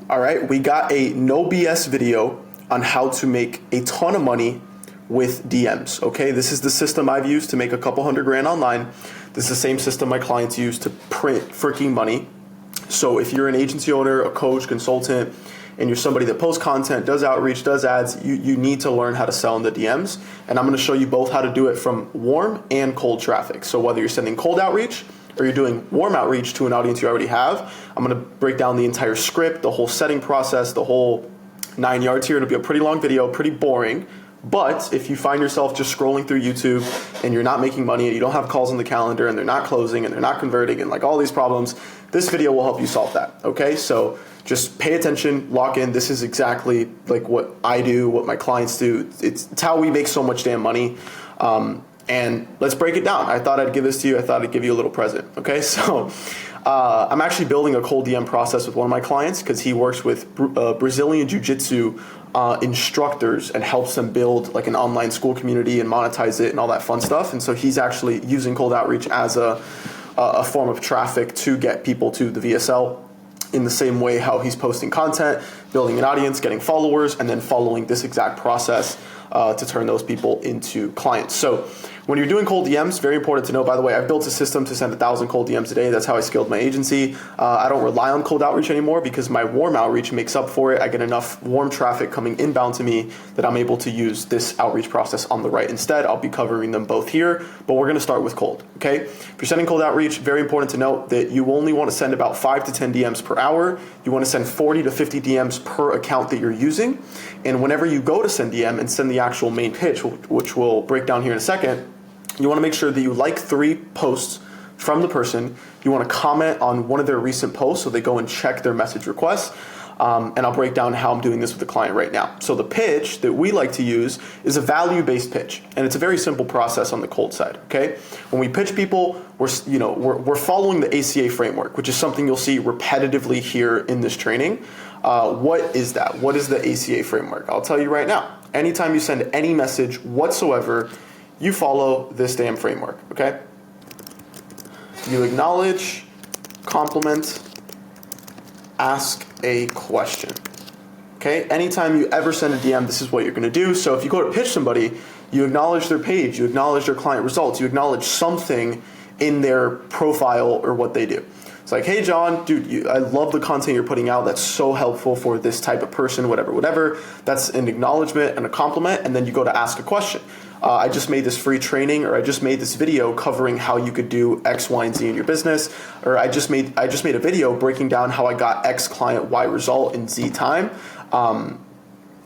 All right, we got a no BS video on how to make a ton of money with DMs. Okay, this is the system I've used to make a couple $100,000 online. This is the same system my clients use to print freaking money. So if you're an agency owner, a coach, consultant, and you're somebody that posts content, does outreach, does ads, you need to learn how to sell in the DMs. And I'm gonna show you both how to do it from warm and cold traffic. So whether you're sending cold outreach or you're doing warm outreach to an audience you already have, I'm gonna break down the entire script, the whole setting process, the whole 9 yards here. It'll be a pretty long video, pretty boring. But if you find yourself just scrolling through YouTube and you're not making money and you don't have calls on the calendar and they're not closing and they're not converting and like all these problems, this video will help you solve that, okay? So just pay attention, lock in. This is exactly like what I do, what my clients do. It's how we make so much damn money. And let's break it down. I thought I'd give this to you. I thought I'd give you a little present, okay? So I'm actually building a cold DM process with one of my clients because he works with Brazilian Jiu-Jitsu instructors and helps them build like an online school community and monetize it and all that fun stuff. And so he's actually using cold outreach as a form of traffic to get people to the VSL in the same way how he's posting content, building an audience, getting followers, and then following this exact process to turn those people into clients. So when you're doing cold DMs, very important to know, by the way, I've built a system to send 1,000 cold DMs a day. That's how I scaled my agency. I don't rely on cold outreach anymore because my warm outreach makes up for it. I get enough warm traffic coming inbound to me that I'm able to use this outreach process on the right instead. I'll be covering them both here, but we're gonna start with cold, okay? If you're sending cold outreach, very important to note that you only wanna send about 5 to 10 DMs per hour. You wanna send 40 to 50 DMs per account that you're using. And whenever you go to send DM and send the actual main pitch, which we'll break down here in a second, you want to make sure that you like 3 posts from the person. You want to comment on one of their recent posts so they go and check their message requests. And I'll break down how I'm doing this with the client right now. So the pitch that we like to use is a value-based pitch, and it's a very simple process on the cold side. Okay, when we pitch people, we're following the ACA framework, which is something you'll see repetitively here in this training. What is that? What is the ACA framework? I'll tell you right now. Anytime you send any message whatsoever, you follow this damn framework, okay? You acknowledge, compliment, ask a question, okay? Anytime you ever send a DM, this is what you're gonna do. So if you go to pitch somebody, you acknowledge their page, you acknowledge their client results, you acknowledge something in their profile or what they do. It's like, hey, John, dude, I love the content you're putting out. That's so helpful for this type of person, whatever. That's an acknowledgement and a compliment, and then you go to ask a question. I just made this free training, or I just made this video covering how you could do X, Y, and Z in your business, or I just made a video breaking down how I got X client, Y result in Z time.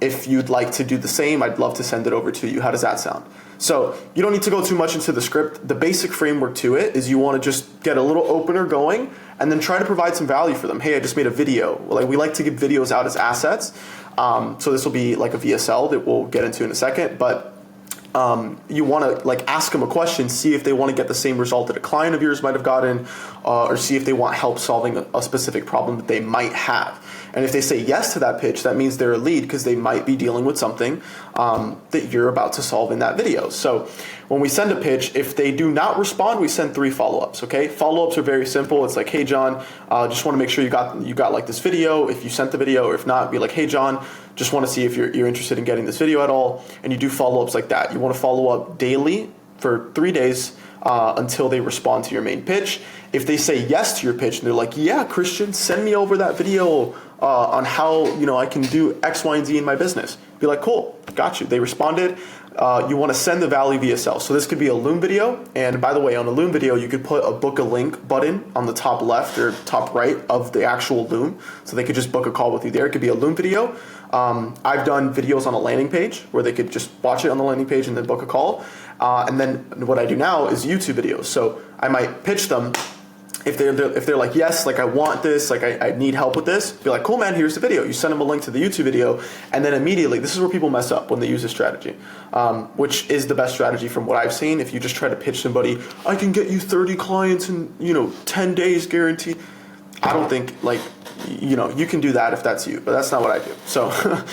If you'd like to do the same, I'd love to send it over to you. How does that sound? So you don't need to go too much into the script. The basic framework to it is you want to just get a little opener going and then try to provide some value for them. Hey, I just made a video. Like, we like to give videos out as assets. So this will be like a VSL that we'll get into in a second, but you want to like ask them a question, see if they want to get the same result that a client of yours might have gotten, or see if they want help solving a specific problem that they might have. And if they say yes to that pitch, that means they're a lead because they might be dealing with something that you're about to solve in that video. So when we send a pitch, if they do not respond, we send 3 follow-ups, okay? Follow-ups are very simple. It's like, hey, John, just want to make sure you got like this video. If you sent the video, or if not, be like, hey, John, just want to see if you're interested in getting this video at all. And you do follow-ups like that. You want to follow up daily for 3 days until they respond to your main pitch. If they say yes to your pitch and they're like, yeah, Christian, send me over that video on how I can do X, Y, and Z in my business. Be like, cool, got you. They responded. You want to send the value VSL. So this could be a Loom video. And by the way, on a Loom video, you could put a book a link button on the top left or top right of the actual Loom. So they could just book a call with you there. It could be a Loom video. I've done videos on a landing page where they could just watch it on the landing page and then book a call. And then what I do now is YouTube videos. So I might pitch them. If they're like, yes, like I want this, like I need help with this, be like, cool, man, here's the video. You send them a link to the YouTube video, and then immediately, this is where people mess up when they use this strategy, which is the best strategy from what I've seen. If you just try to pitch somebody, I can get you 30 clients in 10 days guaranteed. I don't think you can do that if that's you, but that's not what I do. So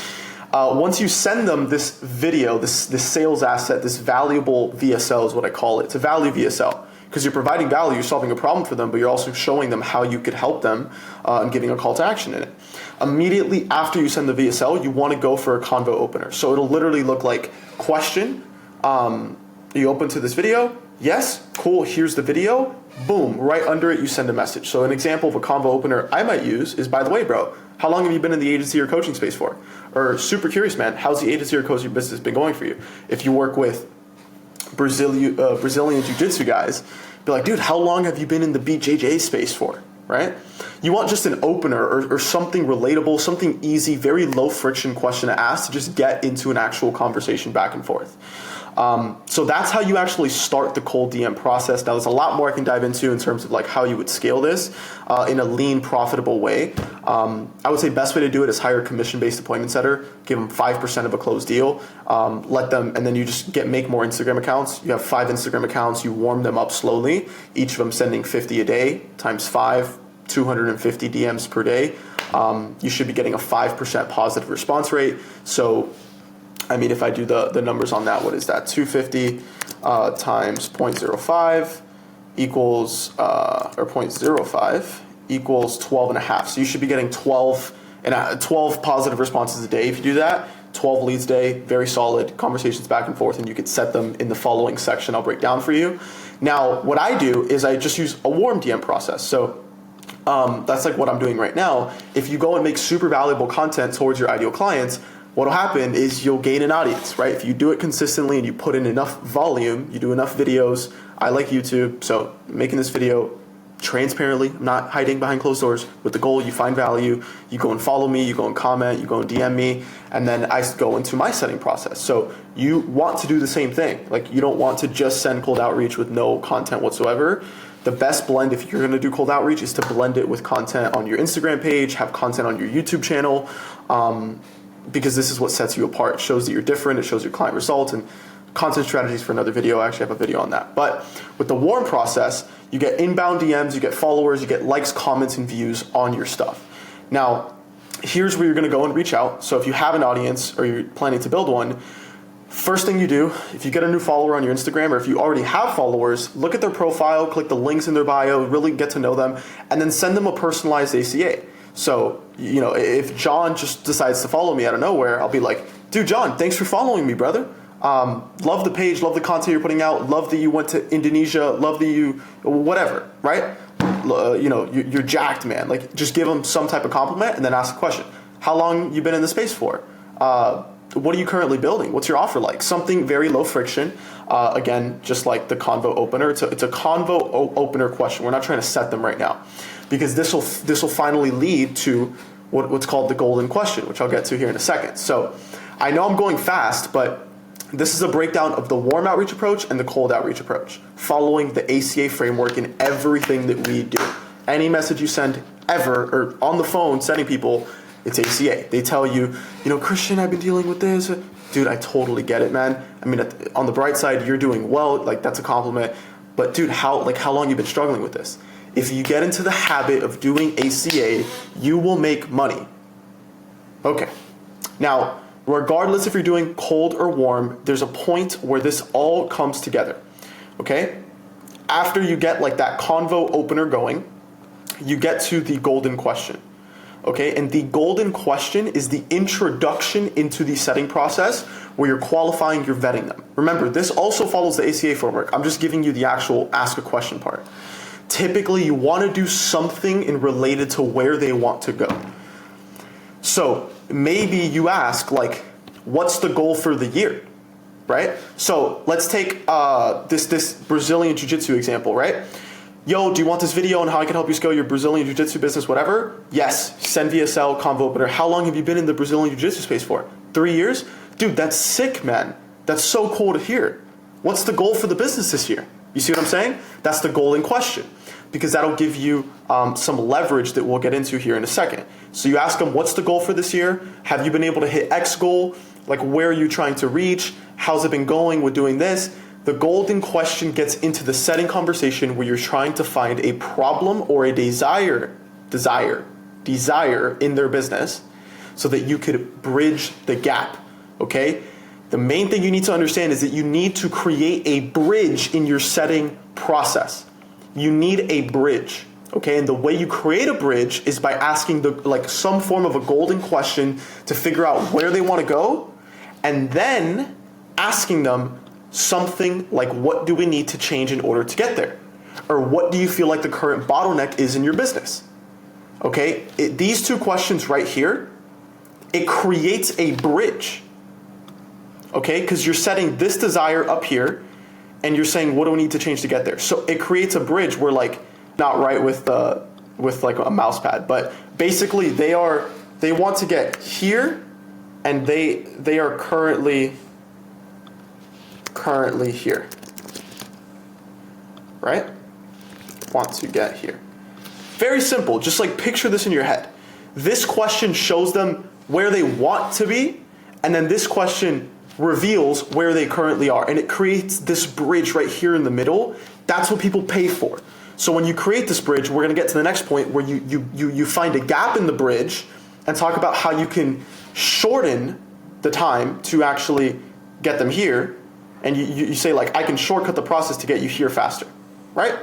once you send them this video, this sales asset, this valuable VSL is what I call it. It's a value VSL. because you're providing value, you're solving a problem for them, but you're also showing them how you could help them and giving a call to action in it. Immediately after you send the VSL, you want to go for a convo opener. So it'll literally look like question, you open to this video? Yes, cool, here's the video. Boom, right under it, you send a message. So an example of a convo opener I might use is, by the way, bro, how long have you been in the agency or coaching space for? Or super curious, man, how's the agency or coaching business been going for you? If you work with Brazilian Jiu-Jitsu guys, be like, dude, how long have you been in the BJJ space for, right? You want just an opener or something relatable, something easy, very low friction question to ask to just get into an actual conversation back and forth. So that's how you actually start the cold DM process. Now, there's a lot more I can dive into in terms of like how you would scale this in a lean, profitable way. I would say best way to do it is hire a commission-based appointment setter, give them 5% of a closed deal, let them, and then you just make more Instagram accounts. You have 5 Instagram accounts, you warm them up slowly, each of them sending 50 a day times 5, 250 DMs per day. You should be getting a 5% positive response rate. So I mean, if I do the numbers on that, what is that? 250 times 0.05 equals, or 0.05 equals 12 and a half. So you should be getting 12 positive responses a day if you do that. 12 leads a day, very solid conversations back and forth, and you could set them in the following section I'll break down for you. Now, what I do is I just use a warm DM process. So that's like what I'm doing right now. If you go and make super valuable content towards your ideal clients, what'll happen is you'll gain an audience, right? If you do it consistently and you put in enough volume, you do enough videos. I like YouTube, so making this video transparently, I'm not hiding behind closed doors, with the goal you find value, you go and follow me, you go and comment, you go and DM me, and then I go into my setting process. So you want to do the same thing. Like, you don't want to just send cold outreach with no content whatsoever. The best blend, if you're gonna do cold outreach, is to blend it with content on your Instagram page, have content on your YouTube channel, because this is what sets you apart. It shows that you're different, it shows your client results, and content strategies for another video. I actually have a video on that. But with the warm process, you get inbound DMs, you get followers, you get likes, comments, and views on your stuff. Now, here's where you're gonna go and reach out. So if you have an audience or you're planning to build one, first thing you do, if you get a new follower on your Instagram, or if you already have followers, look at their profile, click the links in their bio, really get to know them, and then send them a personalized ACA. So, you know, if John just decides to follow me out of nowhere, I'll be like, dude, John, thanks for following me, brother. Love the page, love the content you're putting out, love that you went to Indonesia, love that you, whatever, right? You know, you're jacked, man. Like, just give them some type of compliment and then ask a question. How long you been in the space for? What are you currently building? What's your offer like? Something very low friction. Again, just like the convo opener. It's a convo opener question. We're not trying to set them right now, because this will finally lead to what's called the golden question, which I'll get to here in a second. So I know I'm going fast, but this is a breakdown of the warm outreach approach and the cold outreach approach, following the ACA framework in everything that we do. Any message you send ever, or on the phone sending people, it's ACA. They tell you, you know, Christian, I've been dealing with this. Dude, I totally get it, man. I mean, on the bright side, you're doing well. Like, that's a compliment. But dude, how long you been struggling with this? If you get into the habit of doing ACA, you will make money. Okay. Now, regardless if you're doing cold or warm, there's a point where this all comes together. Okay? After you get like that convo opener going, you get to the golden question. Okay, and the golden question is the introduction into the setting process where you're qualifying, you're vetting them. Remember, this also follows the ACA framework. I'm just giving you the actual ask a question part. Typically, you want to do something in related to where they want to go. So maybe you ask, like, what's the goal for the year, right? So let's take this Brazilian Jiu-Jitsu example, right? Yo, do you want this video on how I can help you scale your Brazilian Jiu-Jitsu business, whatever? Yes, send VSL, convo opener. How long have you been in the Brazilian Jiu-Jitsu space for? 3 years? Dude, that's sick, man. That's so cool to hear. What's the goal for the business this year? You see what I'm saying? That's the goal in question, because that'll give you some leverage that we'll get into here in a second. So you ask them, what's the goal for this year? Have you been able to hit X goal? Like, where are you trying to reach? How's it been going with doing this? The golden question gets into the setting conversation where you're trying to find a problem or a desire in their business so that you could bridge the gap, okay? The main thing you need to understand is that you need to create a bridge in your setting process. You need a bridge, okay? And the way you create a bridge is by asking some form of a golden question to figure out where they want to go, and then asking them something like, what do we need to change in order to get there? Or what do you feel like the current bottleneck is in your business? Okay, these two questions right here, it creates a bridge. Okay, because you're setting this desire up here, and you're saying, what do we need to change to get there? So it creates a bridge where, like, not right with like a mouse pad, but basically they want to get here, and they are currently here, right? Want to get here. Very simple. Just like picture this in your head. This question shows them where they want to be, and then this question reveals where they currently are, and it creates this bridge right here in the middle. That's what people pay for. So when you create this bridge, we're going to get to the next point where you find a gap in the bridge and talk about how you can shorten the time to actually get them here. And you say, like, I can shortcut the process to get you here faster, right?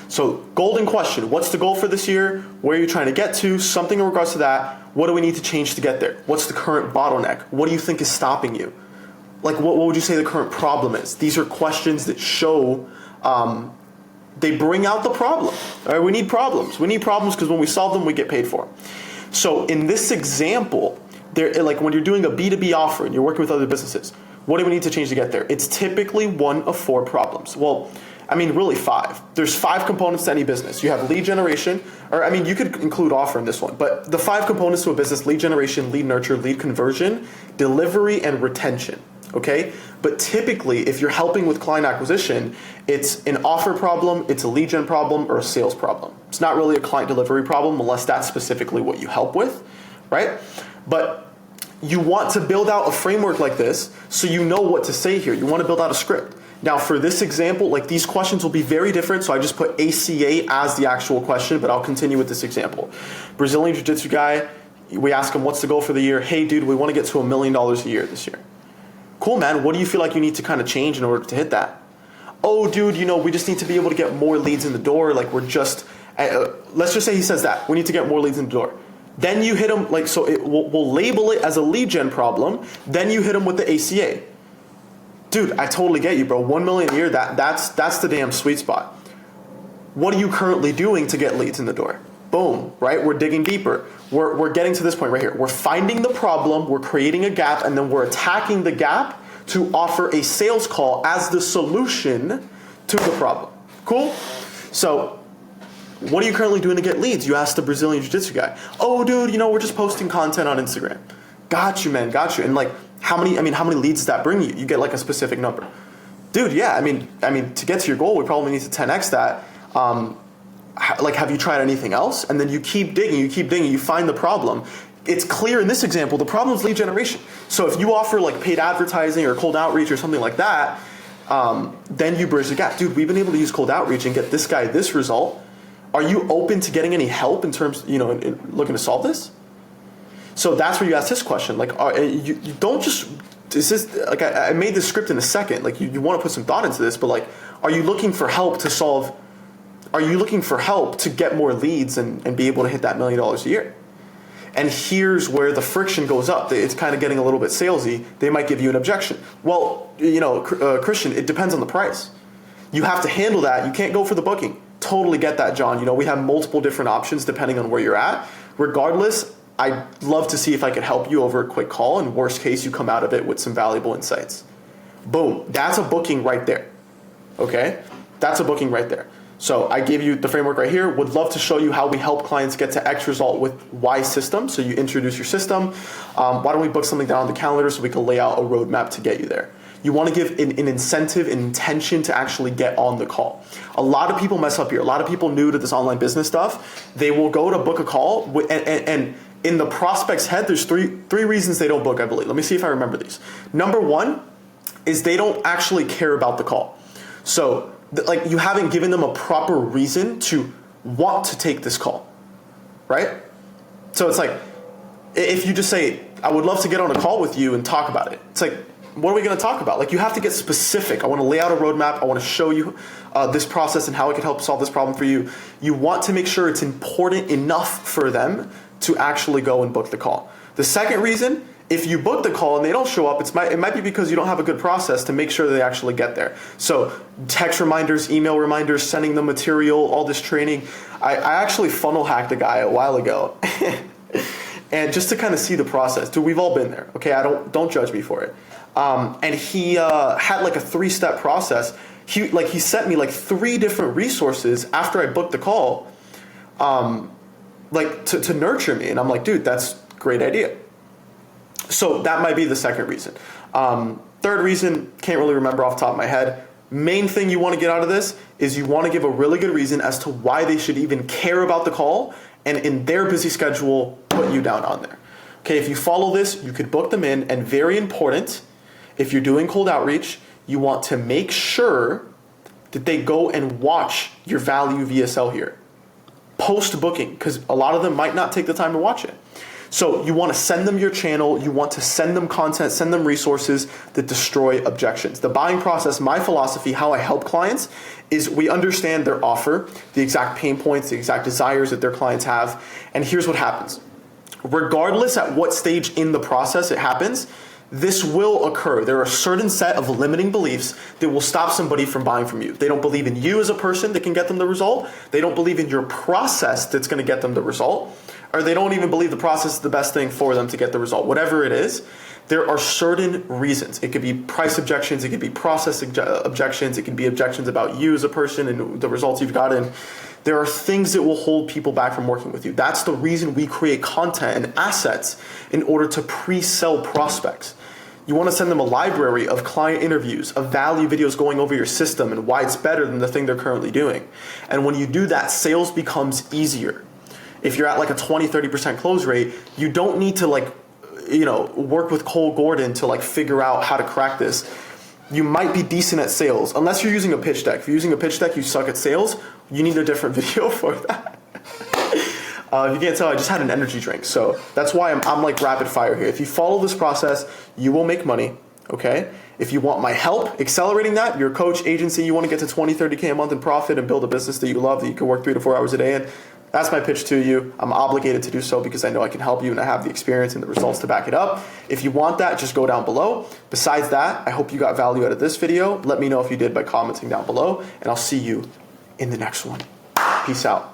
So golden question, what's the goal for this year? Where are you trying to get to? Something in regards to that. What do we need to change to get there? What's the current bottleneck? What do you think is stopping you? Like, what would you say the current problem is? These are questions that show, they bring out the problem. All right, we need problems. We need problems because when we solve them, we get paid for them. So in this example, like when you're doing a B2B offer and you're working with other businesses, what do we need to change to get there? It's typically one of 4 problems. Well, I mean, really 5. There's 5 components to any business. You have lead generation, or I mean, you could include offer in this one, but the 5 components to a business: lead generation, lead nurture, lead conversion, delivery, and retention, okay? But typically, if you're helping with client acquisition, it's an offer problem, it's a lead gen problem, or a sales problem. It's not really a client delivery problem unless that's specifically what you help with, right? But you want to build out a framework like this so you know what to say here. You want to build out a script. Now, for this example, like, these questions will be very different, so I just put ACA as the actual question, but I'll continue with this example. Brazilian Jiu-Jitsu guy, we ask him, what's the goal for the year? Hey, dude, we want to get to $1 million a year this year. Cool, man. What do you feel like you need to kind of change in order to hit that? Oh, dude, we just need to be able to get more leads in the door. Like, we're just, let's just say he says that. We need to get more leads in the door. Then you hit him, like, so we'll label it as a lead gen problem. Then you hit him with the ACA. Dude, I totally get you, bro. 1 million a year, that's the damn sweet spot. What are you currently doing to get leads in the door? Boom, right? We're digging deeper. We're getting to this point right here. We're finding the problem, we're creating a gap, and then we're attacking the gap to offer a sales call as the solution to the problem. Cool? So, what are you currently doing to get leads? You asked the Brazilian Jiu-Jitsu guy. Oh, dude, we're just posting content on Instagram. Got you, man, got you. And like, how many leads does that bring you? You get like a specific number. Dude, yeah, I mean, to get to your goal, we probably need to 10x that. Like, have you tried anything else? And then you keep digging, you find the problem. It's clear in this example, the problem is lead generation. So if you offer like paid advertising or cold outreach or something like that, then you bridge the gap. Dude, we've been able to use cold outreach and get this guy this result. Are you open to getting any help in terms, in looking to solve this? So that's where you ask this question. Like, you don't just, this is like, I made this script in a second. Like, you want to put some thought into this, but like, are you looking for help to solve, are you looking for help to get more leads and be able to hit that $1 million a year? And here's where the friction goes up. It's kind of getting a little bit salesy. They might give you an objection. Well, Christian, it depends on the price. You have to handle that. You can't go for the booking. Totally get that, John. We have multiple different options depending on where you're at. Regardless, I'd love to see if I could help you over a quick call, and worst case, you come out of it with some valuable insights. Boom. That's a booking right there. Okay? That's a booking right there. So I gave you the framework right here. Would love to show you how we help clients get to X result with Y system. So you introduce your system. Why don't we book something down on the calendar so we can lay out a roadmap to get you there? You want to give an incentive, an intention to actually get on the call. A lot of people mess up here. A lot of people new to this online business stuff, they will go to book a call and in the prospect's head, there's three reasons they don't book, I believe. Let me see if I remember these. Number one is they don't actually care about the call. So like, you haven't given them a proper reason to want to take this call, right? So it's like, if you just say, I would love to get on a call with you and talk about it. It's like, what are we going to talk about? Like, you have to get specific. I want to lay out a roadmap. I want to show you this process and how it can help solve this problem for you. You want to make sure it's important enough for them to actually go and book the call. The second reason, if you book the call and they don't show up, it might be because you don't have a good process to make sure they actually get there. So text reminders, email reminders, sending them material, all this training. I actually funnel hacked a guy a while ago. And just to kind of see the process, dude, we've all been there. Okay, don't judge me for it. And he had like a 3-step process. He sent me like 3 different resources after I booked the call, like to nurture me. And I'm like, dude, that's a great idea. So that might be the second reason. Third reason, can't really remember off the top of my head. Main thing you want to get out of this is you want to give a really good reason as to why they should even care about the call, and in their busy schedule, put you down on there. Okay, if you follow this, you could book them in, and very important, if you're doing cold outreach, you want to make sure that they go and watch your value VSL here post-booking, because a lot of them might not take the time to watch it. So you want to send them your channel, you want to send them content, send them resources that destroy objections. The buying process, my philosophy, how I help clients, is we understand their offer, the exact pain points, the exact desires that their clients have, and here's what happens. Regardless at what stage in the process it happens, this will occur. There are a certain set of limiting beliefs that will stop somebody from buying from you. They don't believe in you as a person that can get them the result. They don't believe in your process that's going to get them the result. Or they don't even believe the process is the best thing for them to get the result. Whatever it is, there are certain reasons. It could be price objections. It could be process objections. It could be objections about you as a person and the results you've gotten. There are things that will hold people back from working with you. That's the reason we create content and assets in order to pre-sell prospects. You want to send them a library of client interviews, of value videos going over your system and why it's better than the thing they're currently doing. And when you do that, sales becomes easier. If you're at like a 20-30% close rate, you don't need to work with Cole Gordon to figure out how to crack this. You might be decent at sales, unless you're using a pitch deck. If you're using a pitch deck, you suck at sales, you need a different video for that. If you can't tell, I just had an energy drink. So that's why I'm like rapid fire here. If you follow this process, you will make money, okay? If you want my help accelerating that, you're a coach, agency, you want to get to 20, 30K a month in profit and build a business that you love, that you can work 3 to 4 hours a day in, that's my pitch to you. I'm obligated to do so because I know I can help you and I have the experience and the results to back it up. If you want that, just go down below. Besides that, I hope you got value out of this video. Let me know if you did by commenting down below, and I'll see you in the next one. Peace out.